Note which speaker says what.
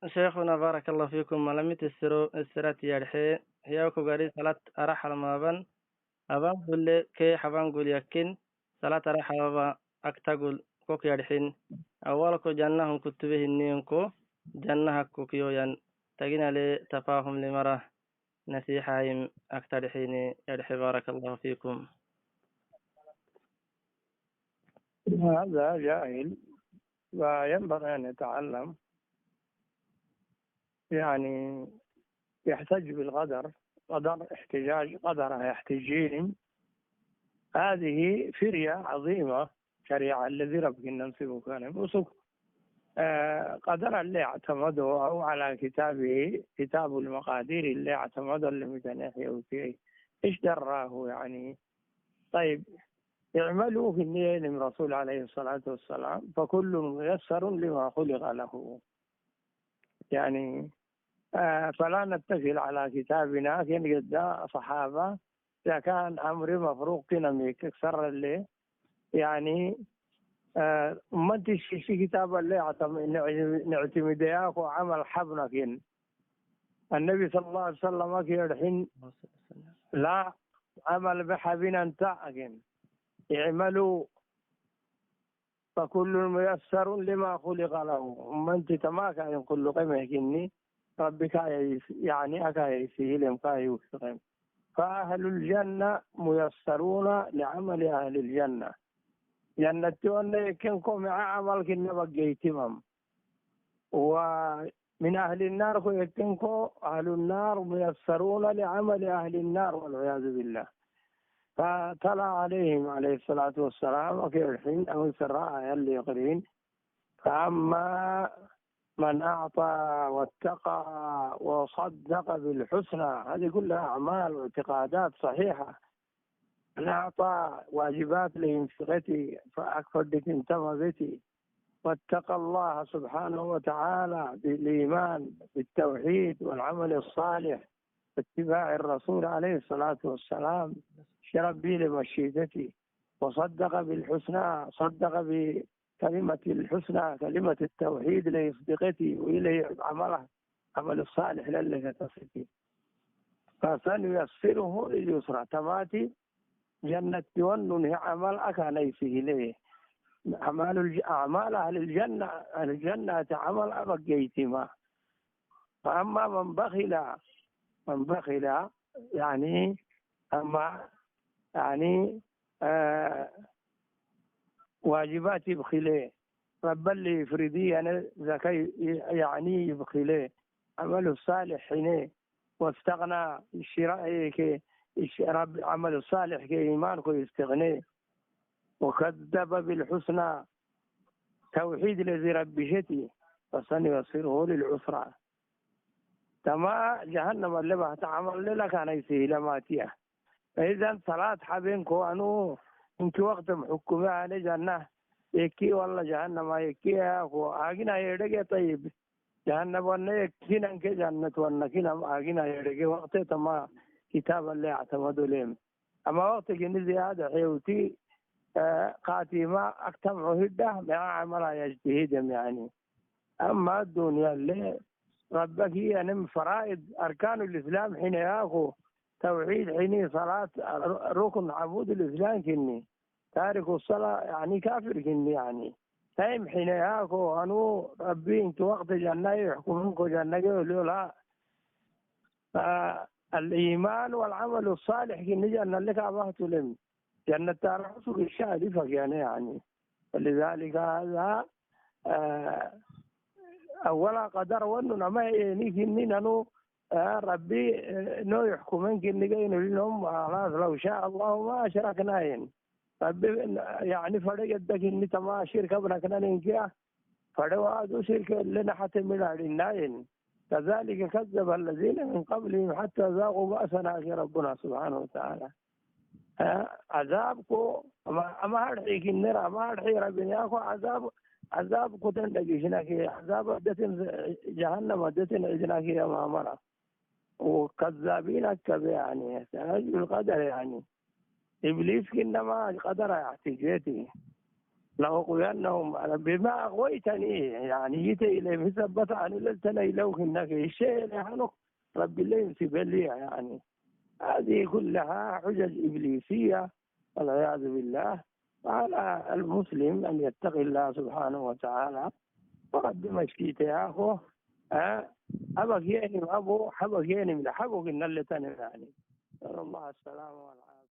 Speaker 1: شيخنا بارك الله فيكم ملامت السرات يرحي هياكو غاري صلاة أرحل مابن أبان قل كي حبان قل يكين صلاة أرحل مابا أكتقل كوك يرحين أولكو جنة كتبه النينكو جنة كوكيو ين تجينا لتفاهم لمرة نسيحة أكتر حين يرحي بارك الله فيكم.
Speaker 2: هذا جاهل وينبغي أن يتعلم، يعني يحتج بالقدر، قدر احتجاج قدر يحتجين. هذه فرية عظيمة شريعة الذي ربك ننصبه كان وسك قدر اللي اعتمده أو على كتابه كتاب المقادير اللي اعتمده اللي متناحيه وفيه إيش دراه يعني. طيب اعملوا في النية من رسول عليه الصلاة والسلام فكل ميسر لما خلق له، يعني فلا نتكل على كتابنا كن قد صحابة إذا كان أمر مفروق تنميك أكثر اللي يعني ما تشي كتاب اللي نعتمد ياكو عمل حبنا كن النبي صلى الله عليه وسلم كيرحين لا عمل بحبنا انتاكن اعملوا فكل ميسر لما خلق له. ما انت تماك ان كل قيمه كني ربك يعني أكايسي لم كايوسقم. فأهل الجنة ميسرون لعمل أهل الجنة. جنة وأن كنكم عمل كنا بقيتمم، ومن أهل النار كنكم أهل النار ميسرون لعمل أهل النار والعياذ بالله. فتلا عليهم عليه الصلاة والسلام وفي الحين أو سراء اللي يقرين فأما من أعطى واتقى وصدق بالحسنى، هذه كلها أعمال واعتقادات صحيحة. من أعطى واجبات لإنفقتي فأكفردك انتمذتي، واتقى الله سبحانه وتعالى بالإيمان بالتوحيد والعمل الصالح واتباع الرسول عليه الصلاة والسلام شربي لمشيتتي، وصدق بالحسنى، صدق كلمة الحسنى كلمة التوحيد ليصدقتي وإليه عمله عمل الصالح للي تصفي، فسنيسره لليسرى تماتي جنة ونن عمل أكانيسه إليه أعمال أهل الجنة. أهل الجنة عمل أبقيتما. فأما من بخل يعني أما يعني واجبات يبخليه رب اللي يفردي أنا ذكي يعني يبخليه عمل الصالح حينه واستغنى الشراء كي رب عمل الصالح كي إيمانك يستغني، وكذب بالحسنى توحيد الذي ربشتي فسنيسره للعسرى. تما جهنم اللي بتعمل لك أنا يسهل ما تيه. فإذا صلاة حبينكو أنو إنك وقت محكمة على جنة يكي والله جهنم يكي يا أخو أجينا يدك. طيب جهنم وانا يكينا إنك جنة وانا كنا أجينا يدك وقت تما كتاب اللي اعتمدوا لهم. أما وقت جن زيادة حيوتي قاتمة أكتم عهده مع عمل يجتهدهم يعني. أما الدنيا اللي ربك هي نم فرائض أركان الإسلام حين ياخو توحيد حيني صلاة ركن عمود الإسلام كني تارك الصلاة يعني كافر كني يعني تايم حين ياكو أنو ربي انت وقت جنة يحكمونكو جنة يقولوا لا. فالإيمان والعمل الصالح كني جنة لك أبهت لهم جنة تارسل الشارفة يعني. فلذلك هذا أولا قدر وأنه ما يعني كني ننو ربي نو يحكمون كني جايين لهم خلاص لو شاء الله ما أشركناين. ربي يعني فرق يدك إني تما شركة بنكنا ننكيا فرقوا شركة لنا حتى من الناين. كذلك كذب الذين من قبلهم حتى ذاقوا بأسنا في ربنا سبحانه وتعالى. عذابكو أما هرحي كنرا ما هرحي ربنا ياكو عذاب كتن دقيشناكي عذاب دتن جهنم دتن عجناكي يا مامرا وكذابين أكبر يعني سنجل القدر يعني. إبليس كنما قدر احتجيته لأغوينهم بما أغويتني يعني جيت إليه مثبت عن للتني لو إنك الشيء يعني ربي اللي ينسب لي يعني هذه كلها حجج إبليسية والعياذ بالله. على المسلم أن يتقي الله سبحانه وتعالى ورب مشكيته يا أخو. أبغى يعني أبو حبغ يعني من حبغ إن اللي تاني يعني. نسأل الله السلامة والعافية.